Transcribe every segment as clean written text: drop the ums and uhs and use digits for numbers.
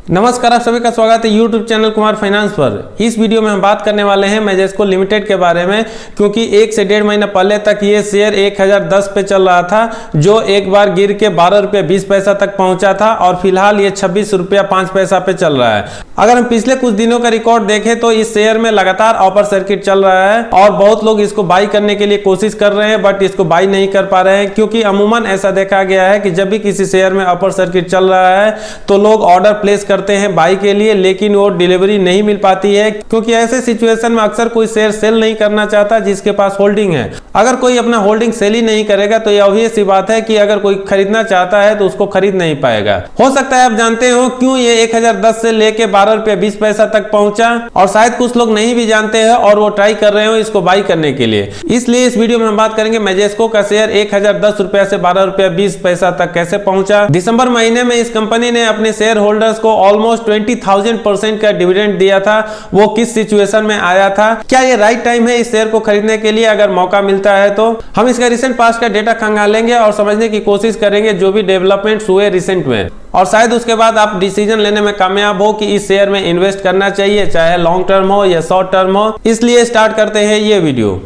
नमस्कार, आप सभी का स्वागत है YouTube चैनल कुमार फाइनेंस पर। इस वीडियो में हम बात करने वाले हैं मैजेस्को लिमिटेड के बारे में, क्योंकि 1 से 1.5 महीना पहले तक ये शेयर 1010 पे चल रहा था, जो एक बार गिर के 12 रुपये 20 पैसा तक पहुंचा था और फिलहाल ये 26 रुपया 5 पैसा पे चल रहा है। अगर हम पिछले कुछ दिनों का रिकॉर्ड देखें तो इस शेयर में लगातार अपर सर्किट चल रहा है और बहुत लोग इसको बाई करने के लिए कोशिश कर रहे हैं, बट इसको बाई नहीं कर पा रहे हैं, क्योंकि अमूमन ऐसा देखा गया है कि जब भी किसी शेयर में अपर सर्किट चल रहा है तो लोग ऑर्डर प्लेस करते हैं बाई के लिए, लेकिन वो डिलीवरी नहीं मिल पाती है, क्योंकि ऐसे सिचुएशन में अक्सर कोई शेयर सेल नहीं करना चाहता जिसके पास होल्डिंग है। अगर कोई अपना होल्डिंग सेल ही नहीं करेगा तो ये ऑब्वियस सी बात है कि अगर कोई खरीदना चाहता है तो उसको खरीद नहीं पाएगा। हो सकता है आप जानते हो क्यों ये 1010 से लेके 12 रुपये 20 पैसा तक पहुंचा, और शायद कुछ लोग नहीं भी जानते हैं और वो ट्राई कर रहे हो इसको बाई करने के लिए। इसलिए इस वीडियो में हम बात करेंगे मैजेस्को का शेयर 1010 रुपया से 12 रुपया 20 पैसा तक कैसे पहुंचा। दिसंबर महीने में इस कंपनी ने अपने शेयर होल्डर्स को ऑलमोस्ट 20,000% का डिविडेंड दिया था। वो किस सिचुएशन में आया था, क्या ये राइट टाइम है इस शेयर को खरीदने के लिए? अगर मौका मिलता है तो हम इसका रिसेंट पास्ट का डेटा खंगालेंगे और समझने की कोशिश करेंगे जो भी डेवलपमेंट्स हुए रिसेंट में, और शायद उसके बाद आप डिसीजन लेने में कामयाब हो कि इस शेयर में इन्वेस्ट करना चाहिए, चाहे लॉन्ग टर्म हो या शॉर्ट टर्म हो। इसलिए स्टार्ट करते हैं ये वीडियो।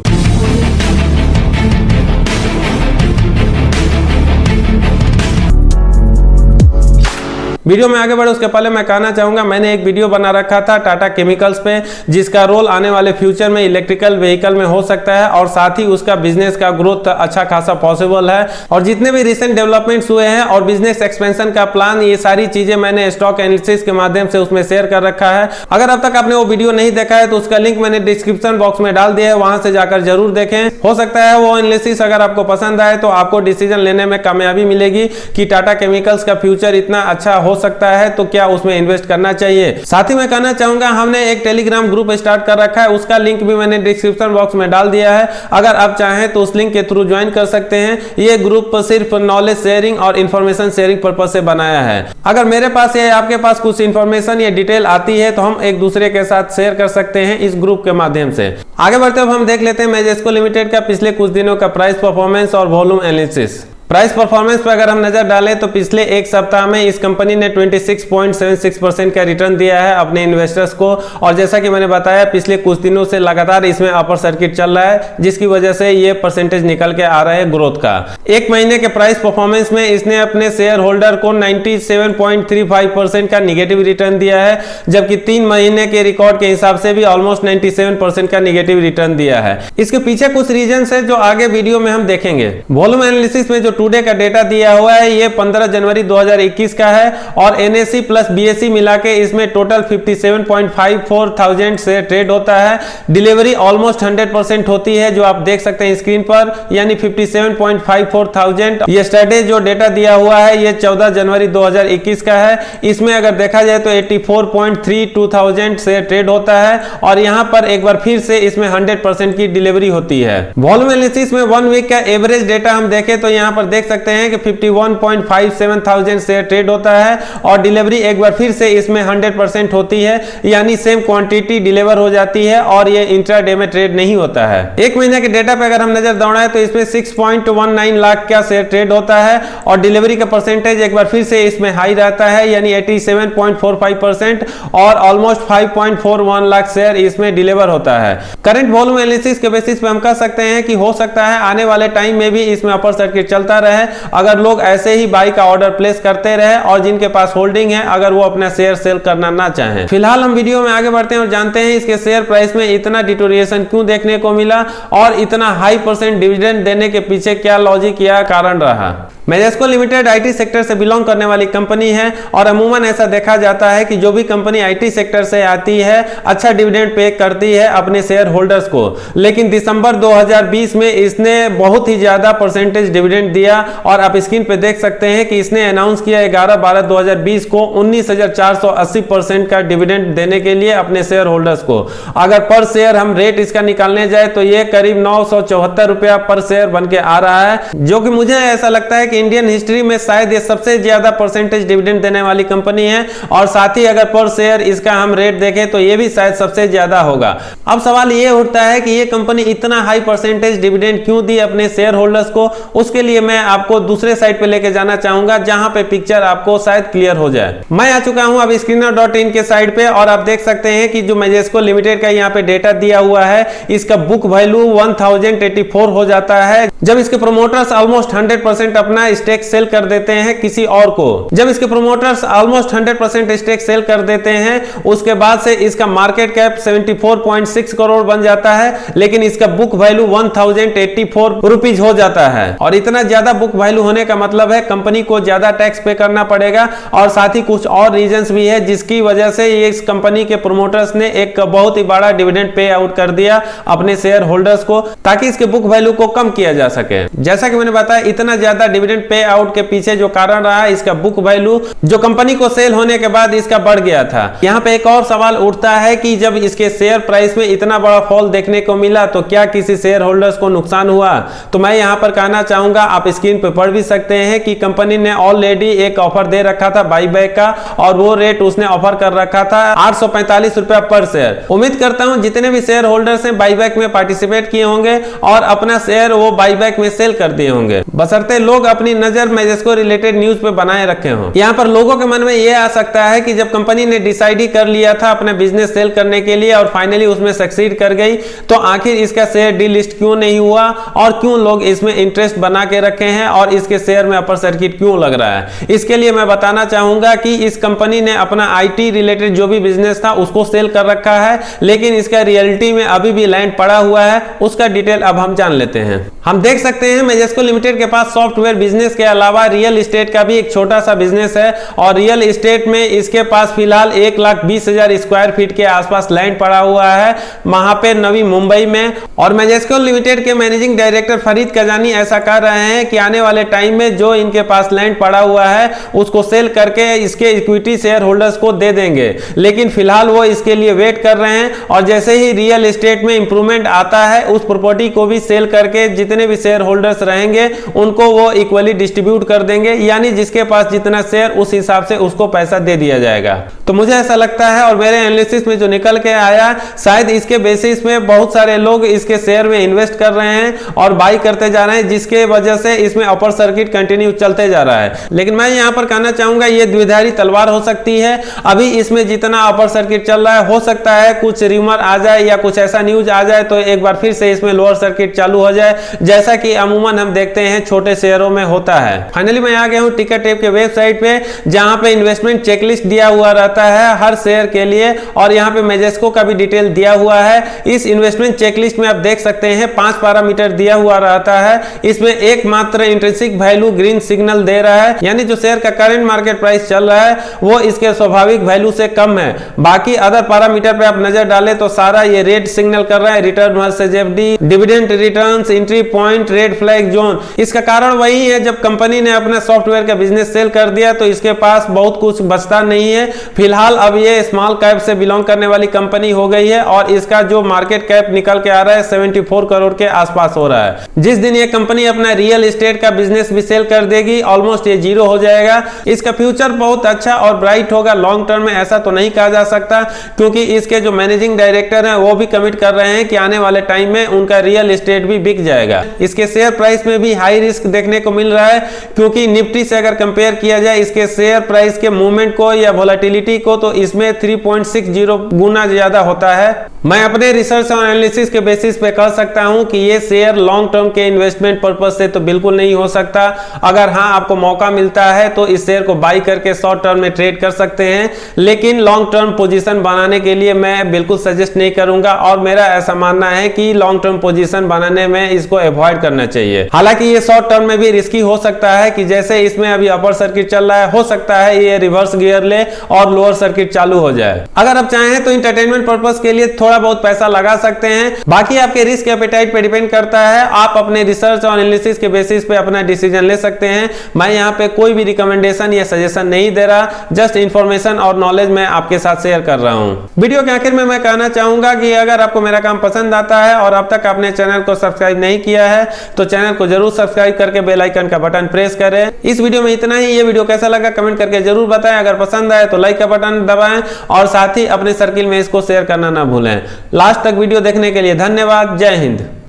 वीडियो में आगे बढ़े उसके पहले मैं कहना चाहूंगा, मैंने एक वीडियो बना रखा था टाटा केमिकल्स पे, जिसका रोल आने वाले फ्यूचर में इलेक्ट्रिकल व्हीकल में हो सकता है और साथ ही उसका बिजनेस का ग्रोथ अच्छा खासा पॉसिबल है। और जितने भी रिसेंट डेवलपमेंट्स हुए हैं और बिजनेस एक्सपेंशन का प्लान, ये सारी चीजें मैंने स्टॉक एनालिसिस के माध्यम से उसमें शेयर कर रखा है। अगर अब तक आपने वो वीडियो नहीं देखा है तो उसका लिंक मैंने डिस्क्रिप्शन बॉक्स में डाल दिया है, वहां से जाकर जरूर देखें। हो सकता है वो एनालिसिस अगर आपको पसंद आए तो आपको डिसीजन लेने में कामयाबी मिलेगी कि टाटा केमिकल्स का फ्यूचर इतना अच्छा हो सकता है तो क्या उसमें इन्वेस्ट करना चाहिए। साथ ही मैं कहना चाहूंगा, हमने एक टेलीग्राम ग्रुप स्टार्ट कर रखा है, उसका लिंक भी मैंने डिस्क्रिप्शन बॉक्स में डाल दिया है। अगर आप चाहें तो उस लिंक के थ्रू ज्वाइन कर सकते हैं। ये ग्रुप सिर्फ नॉलेज शेयरिंग और इन्फॉर्मेशन शेयरिंग पर्पज से बनाया है। अगर मेरे पास या आपके पास कुछ इन्फॉर्मेशन या डिटेल आती है तो हम एक दूसरे के साथ शेयर कर सकते हैं इस ग्रुप के माध्यम से। आगे बढ़ते हुए हम देख लेते हैं मैजेस्को लिमिटेड का पिछले कुछ दिनों का प्राइस परफॉर्मेंस और वॉल्यूम एनालिसिस। प्राइस परफॉर्मेंस पर अगर हम नजर डालें तो पिछले एक सप्ताह में इस कंपनी ने 26.76% का रिटर्न दिया है अपने इन्वेस्टर्स को, और जैसा कि मैंने बताया पिछले कुछ दिनों से लगातार इसमें अपर सर्किट चल रहा है, जिसकी वजह से ये परसेंटेज निकल के आ रहा है ग्रोथ का। एक महीने के प्राइस परफॉर्मेंस में इसने अपने शेयर होल्डर को 97.35% का निगेटिव रिटर्न दिया है, जबकि 3 महीने के रिकॉर्ड के हिसाब से भी ऑलमोस्ट 97% का निगेटिव रिटर्न दिया है। इसके पीछे कुछ रीजन है जो आगे वीडियो में हम देखेंगे। वॉल्यूम एनालिसिस में जो टुडे का डेटा दिया हुआ है ये 15 जनवरी 2021 का है, और एनएससी प्लस बीएससी मिला के इसमें टोटल 57.54 थाउजेंड से ट्रेड होता है। डिलीवरी ऑलमोस्ट 100% होती है, जो आप देख सकते हैं स्क्रीन पर, यानी 57.54 थाउजेंड। ये स्टैटिस जो डेटा दिया हुआ है ये 14 जनवरी 2021 का है। इसमें अगर देखा जाए तो 84.32 थाउजेंड से ट्रेड होता है, और यहां पर एक बार फिर से इसमें 100% की डिलीवरी होती है। वॉल्यूम एनालिसिस में 1 वीक का एवरेज डेटा हम देखें तो यहां पर देख सकते हैं कि 51.57 थाउजेंड से ट्रेड होता है, और डिलीवरी एक बार फिर से इसमें 100% होती है, यानी सेम क्वांटिटी डिलीवर हो जाती है, और ये इंट्राडे में ट्रेड नहीं होता है। एक महीने के डेटा पे अगर हम नजर दौड़ाएं तो इसमें 6.19 लाख का शेयर ट्रेड होता है, और डिलीवरी का परसेंटेज एक बार फिर से इसमें हाई रहता है, यानी 87.45%, और ऑलमोस्ट 5.41 लाख शेयर इसमें डिलीवर होता है। करंट वॉल्यूम एनालिसिस के बेसिस पे हम कह सकते हैं कि हो सकता है आने वाले टाइम में भी इसमें अपर सर्किट चलता रहे, अगर लोग ऐसे ही बाई का ऑर्डर प्लेस करते रहे, और जिनके पास होल्डिंग है अगर वो अपना शेयर सेल करना ना चाहें। फिलहाल हम वीडियो में आगे बढ़ते हैं और जानते हैं इसके शेयर प्राइस में इतना डिटोरिएशन क्यों देखने को मिला, और इतना हाई % डिविडेंड देने के पीछे क्या लॉजिक या कारण रहा। मैजेस्को लिमिटेड आईटी सेक्टर से बिलोंग करने वाली कंपनी है, और अमूमन ऐसा देखा जाता है कि जो भी कंपनी आईटी सेक्टर से आती है अच्छा डिविडेंड पे करती है अपने शेयर होल्डर्स को। लेकिन दिसंबर 2020 में इसने बहुत ही ज्यादा परसेंटेज डिविडेंड दिया, और आप स्क्रीन पे देख सकते हैं कि इसने अनाउंस किया 11/12/2020 को 19,480% का डिविडेंड देने के लिए अपने शेयर होल्डर्स को। अगर पर शेयर हम रेट इसका निकालने जाए तो ये करीब 974 रुपया पर शेयर बन के आ रहा है, जो कि मुझे ऐसा लगता है कि इंडियन हिस्ट्री में शायद ये सबसे ज्यादा परसेंटेज डिविडेंड देने वाली कंपनी है, और साथ ही अगर पर शेयर इसका हम रेट देखें तो ये भी शायद सबसे ज्यादा होगा। अब सवाल ये उठता है कि ये कंपनी इतना हाई परसेंटेज डिविडेंड क्यों दी अपने शेयर होल्डर्स को। उसके लिए मैं आपको दूसरे साइट पे लेके जाना चाहूंगा जहां पे पिक्चर आपको शायद क्लियर हो जाए। मैं आ चुका हूं अब स्क्रीनर.इन के साइट पे, और आप देख सकते हैं कि जो मैजेस्को लिमिटेड का यहाँ पे डेटा दिया हुआ है, इसका बुक वैल्यू 1084 हो जाता है जब इसके प्रोमोटर्स ऑलमोस्ट 100% अपना स्टेक सेल कर देते हैं किसी और को। जब इसके प्रोमोटर्स ऑलमोस्ट 100% स्टेक सेल कर देते हैं, उसके बाद से इसका मार्केट कैप 74.6 करोड़ बन जाता है, लेकिन इसका बुक वैल्यू 1084 रुपीज हो जाता है। और इतना ज्यादा बुक वैल्यू होने का मतलब है कंपनी को ज्यादा टैक्स पे करना पड़ेगा, और साथ ही कुछ और रीजंस भी है जिसकी वजह से इस कंपनी के प्रोमोटर्स ने एक बहुत ही बड़ा डिविडेंड पे आउट कर दिया अपने शेयर होल्डर्स को, ताकि इसके बुक वैल्यू को कम किया जा सके। जैसा कि मैंने बताया, इतना ज्यादा डिविडेंड पे आउट के पीछे जो कारण रहा, इसका बुक वैल्यू जो कंपनी को सेल होने के बाद इसका बढ़ गया था। यहाँ पे एक और सवाल उठता है कि जब इसके शेयर प्राइस में इतना बड़ा फॉल देखने को मिला तो क्या किसी शेयर होल्डर्स को नुकसान हुआ? तो मैं यहाँ पर कहना चाहूंगा, आप स्क्रीन पे पढ़ भी सकते हैं कि कंपनी ने ऑलरेडी एक ऑफर दे रखा था बाईबैक का, और वो रेट उसने ऑफर कर रखा था 845 रुपया पर शेयर। उम्मीद करता हूं जितने भी शेयर होल्डर्स हैं बाईबैक में पार्टिसिपेट किए होंगे और अपना शेयर वो बाईबैक में सेल कर दिए होंगे, बशर्ते लोग अपनी नजर मैजेस्को रिलेटेड न्यूज पे बनाए रखे हों। यहाँ पर लोगों के मन में ये आ सकता है कि जब कंपनी ने डिसाइड ही कर लिया था अपना बिजनेस सेल करने के लिए और फाइनली उसमें सक्सीड कर गई, तो आखिर इसका शेयर डीलिस्ट क्यों नहीं हुआ, और क्यों लोग इसमें इंटरेस्ट बना के रखे हैं, और इसके शेयर में अपर सर्किट क्यों लग रहा है। इसके लिए मैं बताना चाहूंगा कि इस कंपनी ने अपना आईटी रिलेटेड जो भी बिजनेस था उसको सेल कर रखा है, लेकिन इसका रियलिटी में अभी भी लैंड पड़ा हुआ है। उसका डिटेल अब हम जान लेते हैं। हम देख सकते हैं मैजेस्को लिमिटेड के पास सॉफ्टवेयर बिजनेस के अलावा रियल एस्टेट का भी एक छोटा सा बिजनेस है, और रियल एस्टेट में इसके पास फिलहाल 1,20,000 स्क्वायर फीट के आसपास लैंड पड़ा हुआ है वहां पे नवी मुंबई में। और मैजेस्को लिमिटेड के मैनेजिंग डायरेक्टर फरीद कजानी ऐसा कह रहे हैं कि आने वाले टाइम में जो इनके पास लैंड पड़ा हुआ है उसको सेल करके इसके इक्विटी शेयर होल्डर्स को दे देंगे, लेकिन फिलहाल वो इसके लिए वेट कर रहे हैं। और जैसे ही रियल एस्टेट में इंप्रूवमेंट आता है, उस प्रॉपर्टी को भी सेल करके जितने भी शेयर होल्डर्स रहेंगे उनको वो इक्वली डिस्ट्रीब्यूट कर देंगे, यानी जिसके पास जितना शेयर उस हिसाब से उसको पैसा दे दिया जाएगा। तो मुझे ऐसा लगता है, और मेरे एनालिसिस में जो निकल के आया, शायद इसके बेसिस में बहुत सारे लोग इसके शेयर में इन्वेस्ट कर रहे हैं और बाई करते जा रहे हैं, जिसके वजह से इसमें अपर सर्किट कंटिन्यू चलते जा रहा है। लेकिन मैं यहां पर कहना चाहूंगा, ये द्विधारी तलवार हो सकती है। अभी इसमें जितना अपर सर्किट चल रहा है, हो सकता है कुछ रूमर आ जाए या कुछ ऐसा न्यूज आ जाए तो एक बार फिर से इसमें लोअर सर्किट चालू हो जाए, जैसा कि अमूमन हम देखते हैं छोटे शेयरों में होता है। फाइनली मैं आ गया हूं टिकट टेप के वेबसाइट पे, जहां पे इन्वेस्टमेंट चेकलिस्ट दिया हुआ रहता है हर शेयर के लिए, और यहां पे मैजेस्को का भी डिटेल दिया हुआ है। इस इन्वेस्टमेंट चेकलिस्ट में आप देख सकते हैं 5 पैरामीटर दिया हुआ रहता है। इसमें एकमात्र इंट्रिंसिक वैल्यू ग्रीन सिग्नल दे रहा है, यानी जो शेयर का करंट मार्केट प्राइस चल रहा है वो इसके स्वाभाविक वैल्यू से कम है। बाकी अदर पैरामीटर पे आप नजर डालें तो सारा ये रेड सिग्नल कर रहा है, return versus FD, dividend returns, entry point, red flag zone. इसका कारण वही है, जब कंपनी ने अपना सॉफ्टवेयर का बिजनेस सेल कर दिया तो इसके पास बहुत कुछ बचता नहीं है। फिलहाल अब ये स्मॉल कैप से बिलोंग करने वाली कंपनी हो गई है, और इसका जो मार्केट कैप निकल के आ रहा है 74 करोड़ के आसपास हो रहा है। जिस दिन ये कंपनी अपना रियल एस्टेट का बिजनेस भी सेल कर देगी, ऑलमोस्ट ये जीरो हो जाएगा। इसका फ्यूचर बहुत अच्छा और ब्राइट होगा लॉन्ग टर्म में, ऐसा तो नहीं कहा जा सकता, क्योंकि इसके जो मैनेजिंग डायरेक्टर हैं वो भी कमिट कर रहे हैं कि आने वाले टाइम में उनका रियल एस्टेट भी बिक जाएगा। इसके शेयर प्राइस में भी हाई रिस्क देखने को मिल रहा है, क्योंकि निफ्टी से अगर कंपेयर किया जाए इसके शेयर प्राइस के मूवमेंट को या वोलेटिलिटी को, तो इसमें 3.60 गुना ज्यादा होता है। मैं अपने रिसर्च और एनालिसिस के बेसिस पे कह सकता हूं कि ये शेयर लॉन्ग टर्म के इन्वेस्टमेंट पर्पस से तो बिल्कुल नहीं हो सकता। अगर हाँ आपको मौका मिलता है तो इस शेयर को बाई करके शॉर्ट टर्म में ट्रेड कर सकते हैं, लेकिन लॉन्ग टर्म पोजीशन बनाने के लिए मैं बिल्कुल सजेस्ट नहीं करूंगा, और मेरा ऐसा मानना है कि लॉन्ग टर्म पोजीशन बनाने में इसको अवॉइड करना चाहिए। हालांकि ये शॉर्ट टर्म में भी रिस्की हो सकता है कि जैसे इसमें अभी अपर सर्किट चल रहा है, हो सकता है ये रिवर्स गियर ले और लोअर सर्किट चालू हो जाए। अगर आप चाहें तो इंटरटेनमेंट पर्पस के लिए थोड़ा थोड़ा बहुत पैसा लगा सकते हैं। बाकी आपके रिस्क एपेटाइट पे डिपेंड करता है, आप अपने रिसर्च और एनालिसिस के बेसिस पे अपना डिसीजन ले सकते हैं। मैं यहाँ पे कोई भी रिकमेंडेशन या सजेशन नहीं दे रहा, जस्ट इंफॉर्मेशन और नॉलेज मैं आपके साथ शेयर कर रहा हूँ। वीडियो के आखिर में मैं कहना चाहूंगा कि अगर आपको मेरा काम पसंद आता है और अब तक आपने चैनल को सब्सक्राइब नहीं किया है तो चैनल को जरूर सब्सक्राइब करके बेल आइकन का बटन प्रेस करें। इस वीडियो में इतना ही। ये वीडियो कैसा लगा कमेंट करके जरूर बताएं। अगर पसंद आए तो लाइक का बटन दबाएं और साथ ही अपने सर्किल में इसको शेयर करना ना भूलें। लास्ट तक वीडियो देखने के लिए धन्यवाद। जय हिंद।